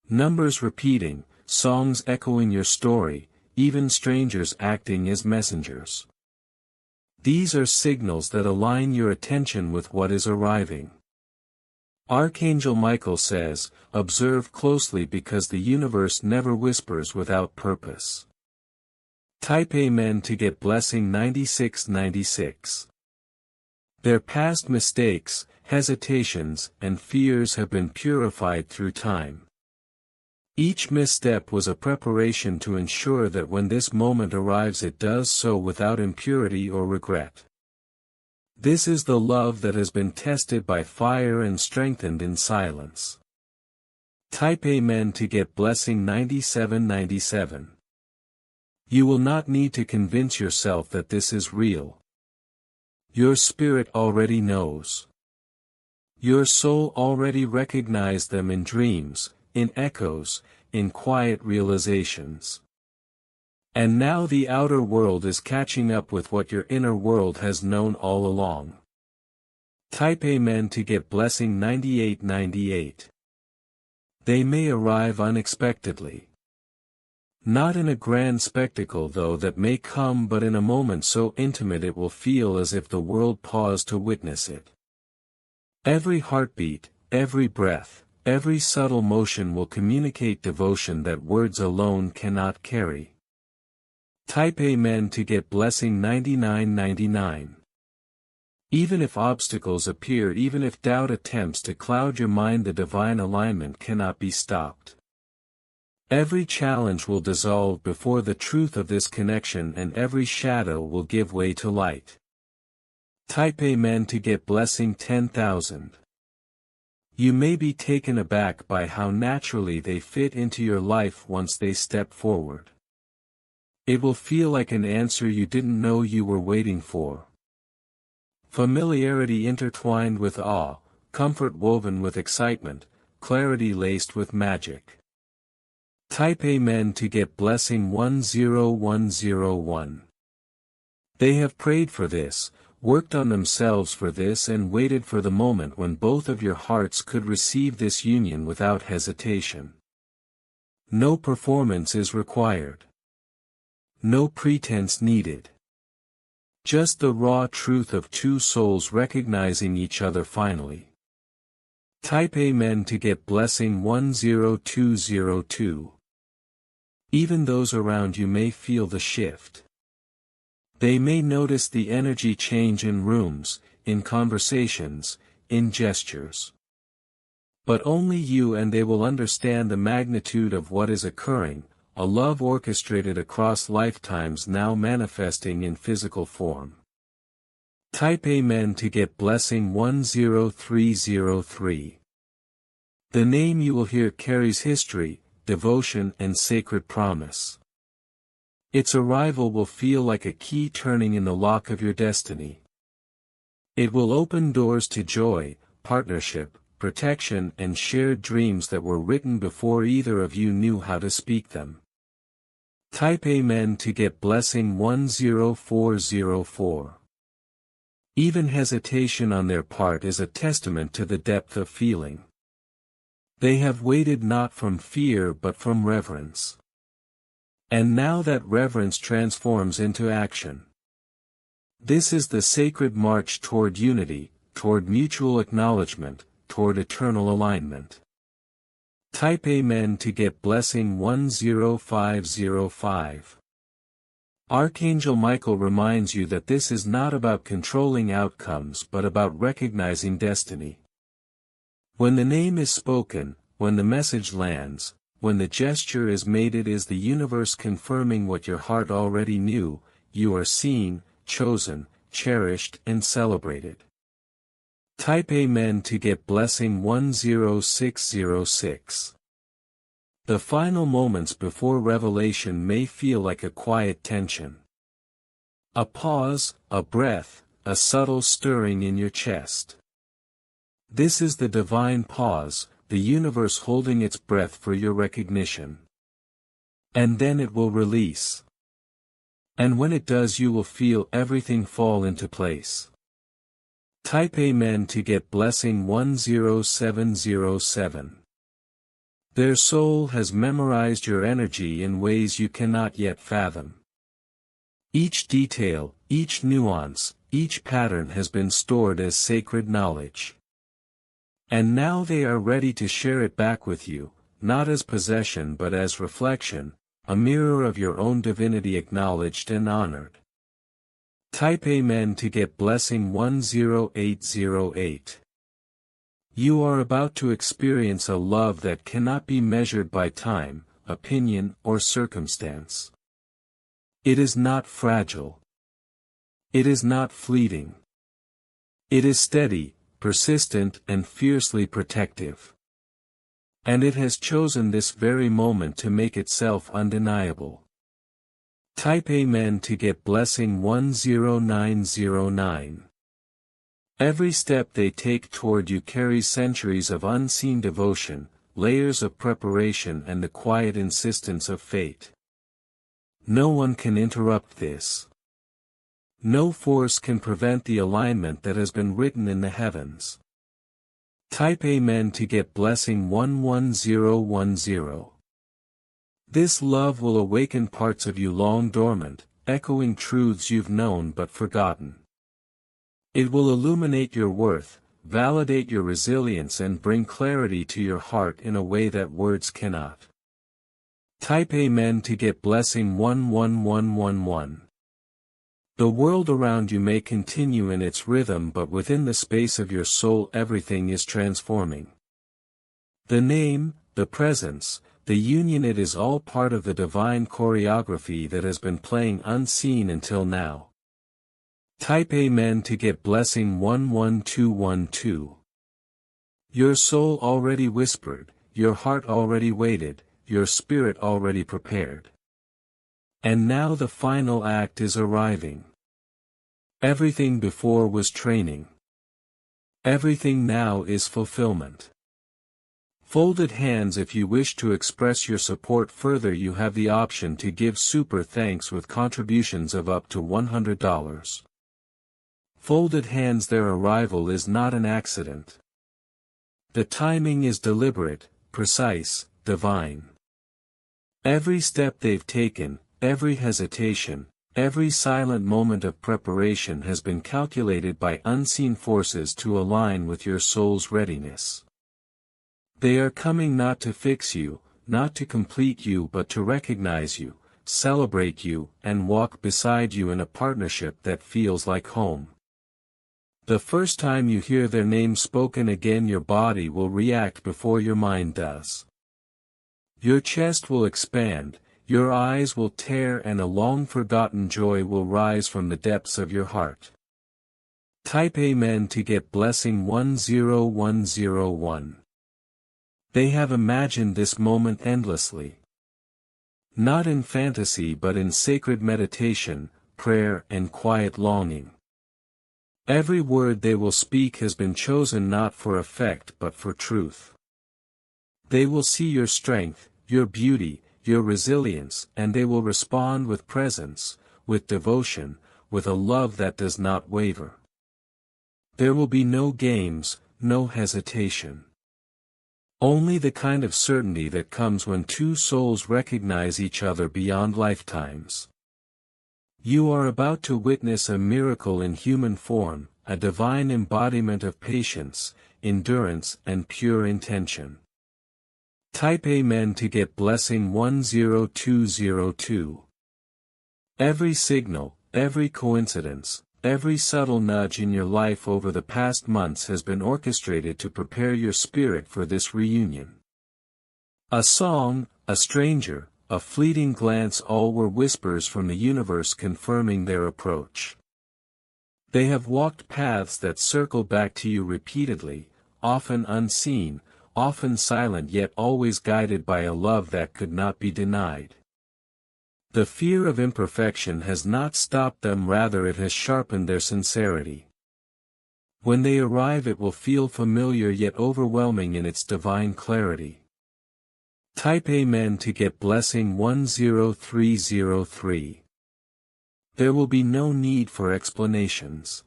S1: Numbers repeating, songs echoing your story, even strangers acting as messengers. These are signals that align your attention with what is arriving. Archangel Michael says, observe closely because the universe never whispers without purpose. Type Amen to get blessing 9696. Their past mistakes, hesitations, and fears have been purified through time. Each misstep was a preparation to ensure that when this moment arrives it does so without impurity or regret. This is the love that has been tested by fire and strengthened in silence. Type Amen to get blessing 9797. You will not need to convince yourself that this is real. Your spirit already knows. Your soul already recognized them in dreams, in echoes, in quiet realizations. And now the outer world is catching up with what your inner world has known all along. Type Amen to get blessing 9898. They may arrive unexpectedly. Not in a grand spectacle though that may come, but in a moment so intimate it will feel as if the world paused to witness it. Every heartbeat, every breath, every subtle motion will communicate devotion that words alone cannot carry. Type Amen to get blessing 9999. Even if obstacles appear, even if doubt attempts to cloud your mind, the divine alignment cannot be stopped. Every challenge will dissolve before the truth of this connection, and every shadow will give way to light. Type Amen to get blessing 10,000. You may be taken aback by how naturally they fit into your life once they step forward. It will feel like an answer you didn't know you were waiting for. Familiarity intertwined with awe, comfort woven with excitement, clarity laced with magic. Type Amen to get blessing 10101. They have prayed for this, worked on themselves for this, and waited for the moment when both of your hearts could receive this union without hesitation. No performance is required. No pretense needed. Just the raw truth of two souls recognizing each other finally. Type Amen to get blessing 10202. Even those around you may feel the shift. They may notice the energy change in rooms, in conversations, in gestures. But only you and they will understand the magnitude of what is occurring, a love orchestrated across lifetimes now manifesting in physical form. Type Amen to get blessing 10303. The name you will hear carries history, devotion, and sacred promise. Its arrival will feel like a key turning in the lock of your destiny. It will open doors to joy, partnership, protection, and shared dreams that were written before either of you knew how to speak them. Type Amen to get blessing 10404. Even hesitation on their part is a testament to the depth of feeling. They have waited not from fear but from reverence. And now that reverence transforms into action. This is the sacred march toward unity, toward mutual acknowledgement, toward eternal alignment. Type Amen to get blessing 10505. Archangel Michael reminds you that this is not about controlling outcomes but about recognizing destiny. When the name is spoken, when the message lands, when the gesture is made, it is the universe confirming what your heart already knew: you are seen, chosen, cherished, and celebrated. Type Amen to get blessing 10606. The final moments before revelation may feel like a quiet tension. A pause, a breath, a subtle stirring in your chest. This is the divine pause, the universe holding its breath for your recognition. And then it will release. And when it does, you will feel everything fall into place. Type Amen to get blessing 10707. Their soul has memorized your energy in ways you cannot yet fathom. Each detail, each nuance, each pattern has been stored as sacred knowledge. And now they are ready to share it back with you, not as possession but as reflection, a mirror of your own divinity acknowledged and honored. Type Amen to get blessing 10808. You are about to experience a love that cannot be measured by time, opinion, or circumstance. It is not fragile. It is not fleeting. It is steady, persistent, and fiercely protective. And it has chosen this very moment to make itself undeniable. Type Amen to get blessing 10909. Every step they take toward you carries centuries of unseen devotion, layers of preparation, and the quiet insistence of fate. No one can interrupt this. No force can prevent the alignment that has been written in the heavens. Type Amen to get blessing 11010. This love will awaken parts of you long dormant, echoing truths you've known but forgotten. It will illuminate your worth, validate your resilience, and bring clarity to your heart in a way that words cannot. Type Amen to get blessing 11111. The world around you may continue in its rhythm, but within the space of your soul everything is transforming. The name, the presence, the union, it is all part of the divine choreography that has been playing unseen until now. Type Amen to get blessing 11212. Your soul already whispered, your heart already waited, your spirit already prepared. And now the final act is arriving. Everything before was training. Everything now is fulfillment. Folded hands. If you wish to express your support further, you have the option to give super thanks with contributions of up to $100. Folded hands. Their arrival is not an accident. The timing is deliberate, precise, divine. Every step they've taken, every hesitation, every silent moment of preparation has been calculated by unseen forces to align with your soul's readiness. They are coming not to fix you, not to complete you, but to recognize you, celebrate you, and walk beside you in a partnership that feels like home. The first time you hear their name spoken again, your body will react before your mind does. Your chest will expand, your eyes will tear, and a long-forgotten joy will rise from the depths of your heart. Type Amen to get blessing 10101. They have imagined this moment endlessly. Not in fantasy but in sacred meditation, prayer, and quiet longing. Every word they will speak has been chosen not for effect but for truth. They will see your strength, your beauty, your resilience, and they will respond with presence, with devotion, with a love that does not waver. There will be no games, no hesitation. Only the kind of certainty that comes when two souls recognize each other beyond lifetimes. You are about to witness a miracle in human form, a divine embodiment of patience, endurance, and pure intention. Type Amen to get blessing 10202. Every signal, every coincidence, every subtle nudge in your life over the past months has been orchestrated to prepare your spirit for this reunion. A song, a stranger, a fleeting glance, all were whispers from the universe confirming their approach. They have walked paths that circle back to you repeatedly, often unseen, often silent, yet always guided by a love that could not be denied. The fear of imperfection has not stopped them, rather it has sharpened their sincerity. When they arrive it will feel familiar yet overwhelming in its divine clarity. Type Amen to get blessing 10303. There will be no need for explanations.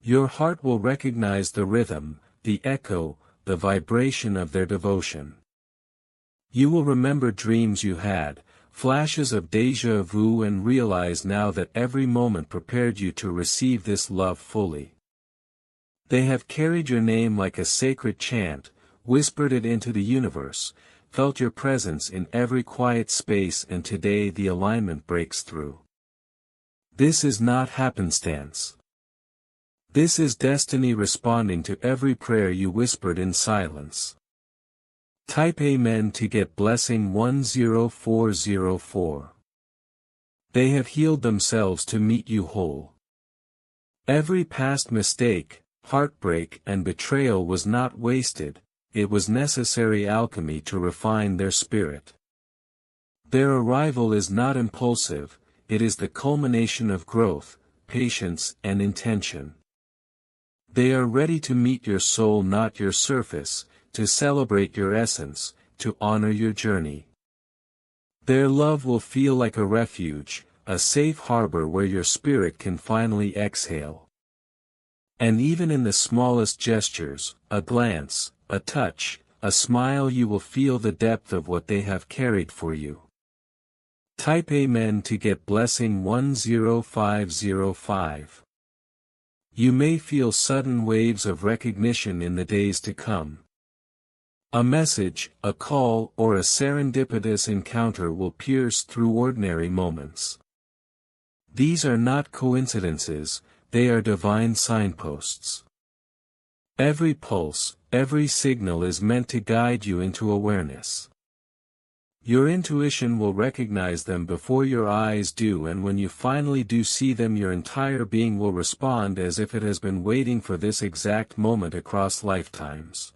S1: Your heart will recognize the rhythm, the echo, the vibration of their devotion. You will remember dreams you had, flashes of déjà vu, and realize now that every moment prepared you to receive this love fully. They have carried your name like a sacred chant, whispered it into the universe, felt your presence in every quiet space, and today the alignment breaks through. This is not happenstance. This is destiny responding to every prayer you whispered in silence. Type Amen to get blessing 10404. They have healed themselves to meet you whole. Every past mistake, heartbreak, and betrayal was not wasted, it was necessary alchemy to refine their spirit. Their arrival is not impulsive, it is the culmination of growth, patience, and intention. They are ready to meet your soul, not your surface, to celebrate your essence, to honor your journey. Their love will feel like a refuge, a safe harbor where your spirit can finally exhale. And even in the smallest gestures, a glance, a touch, a smile, you will feel the depth of what they have carried for you. Type Amen to get blessing 10505. You may feel sudden waves of recognition in the days to come. A message, a call, or a serendipitous encounter will pierce through ordinary moments. These are not coincidences, they are divine signposts. Every pulse, every signal is meant to guide you into awareness. Your intuition will recognize them before your eyes do, and when you finally do see them, your entire being will respond as if it has been waiting for this exact moment across lifetimes.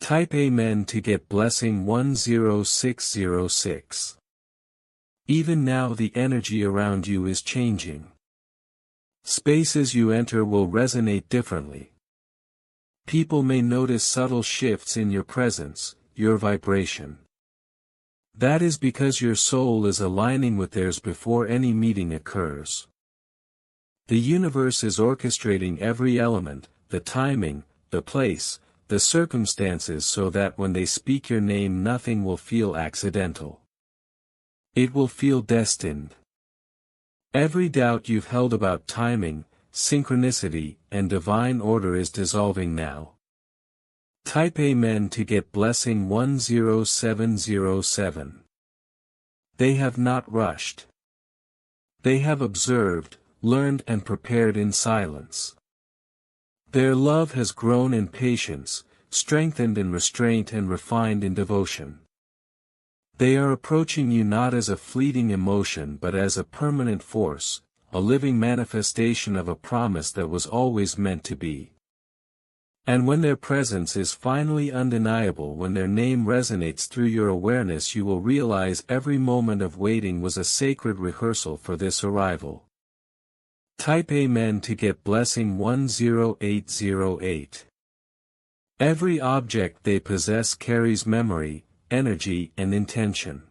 S1: Type Amen to get blessing 10606. Even now the energy around you is changing. Spaces you enter will resonate differently. People may notice subtle shifts in your presence, your vibration. That is because your soul is aligning with theirs before any meeting occurs. The universe is orchestrating every element, the timing, the place, the circumstances, so that when they speak your name nothing will feel accidental. It will feel destined. Every doubt you've held about timing, synchronicity, and divine order is dissolving now. Type Amen to get blessing 10707. They have not rushed. They have observed, learned, and prepared in silence. Their love has grown in patience, strengthened in restraint, and refined in devotion. They are approaching you not as a fleeting emotion but as a permanent force, a living manifestation of a promise that was always meant to be. And when their presence is finally undeniable, when their name resonates through your awareness, you will realize every moment of waiting was a sacred rehearsal for this arrival. Type Amen to get blessing 10808. Every object they possess carries memory, energy, and intention.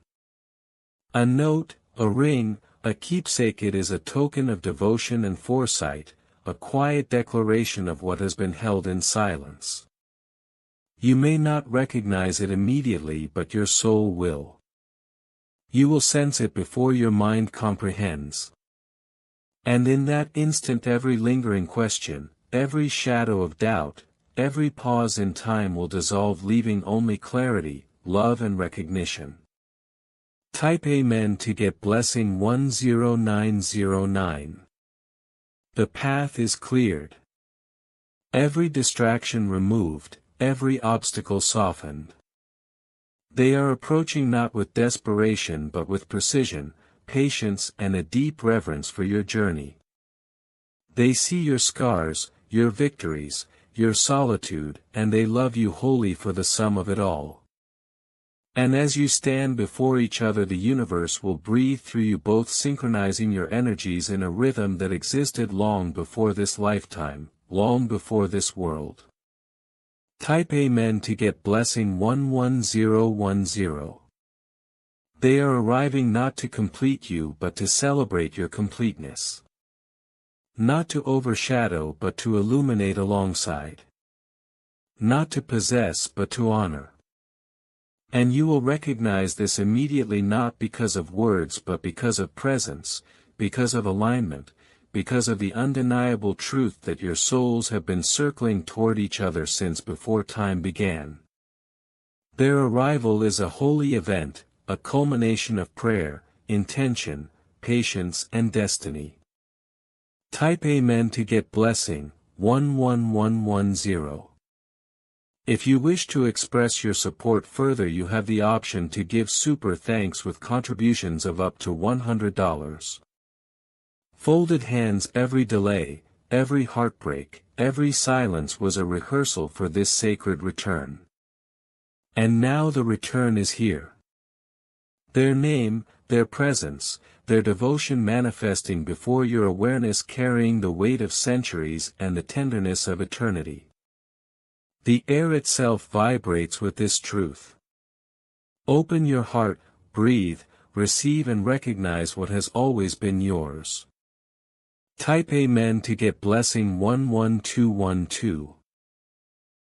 S1: A note, a ring, a keepsake, it is a token of devotion and foresight, a quiet declaration of what has been held in silence. You may not recognize it immediately, but your soul will. You will sense it before your mind comprehends. And in that instant every lingering question, every shadow of doubt, every pause in time will dissolve, leaving only clarity, love, and recognition. Type Amen to get blessing 10909. The path is cleared. Every distraction removed, every obstacle softened. They are approaching not with desperation but with precision, patience, and a deep reverence for your journey. They see your scars, your victories, your solitude, and they love you wholly for the sum of it all. And as you stand before each other, the universe will breathe through you, both synchronizing your energies in a rhythm that existed long before this lifetime, long before this world. Type Amen to get blessing 11010. They are arriving not to complete you but to celebrate your completeness. Not to overshadow but to illuminate alongside. Not to possess but to honor. And you will recognize this immediately, not because of words but because of presence, because of alignment, because of the undeniable truth that your souls have been circling toward each other since before time began. Their arrival is a holy event, a culmination of prayer, intention, patience, and destiny. Type Amen to get blessing 11110. If you wish to express your support further, you have the option to give super thanks with contributions of up to $100. Folded hands. Every delay, every heartbreak, every silence was a rehearsal for this sacred return. And now the return is here. Their name, their presence, their devotion manifesting before your awareness, carrying the weight of centuries and the tenderness of eternity. The air itself vibrates with this truth. Open your heart, breathe, receive, and recognize what has always been yours. Type Amen to get blessing 11212.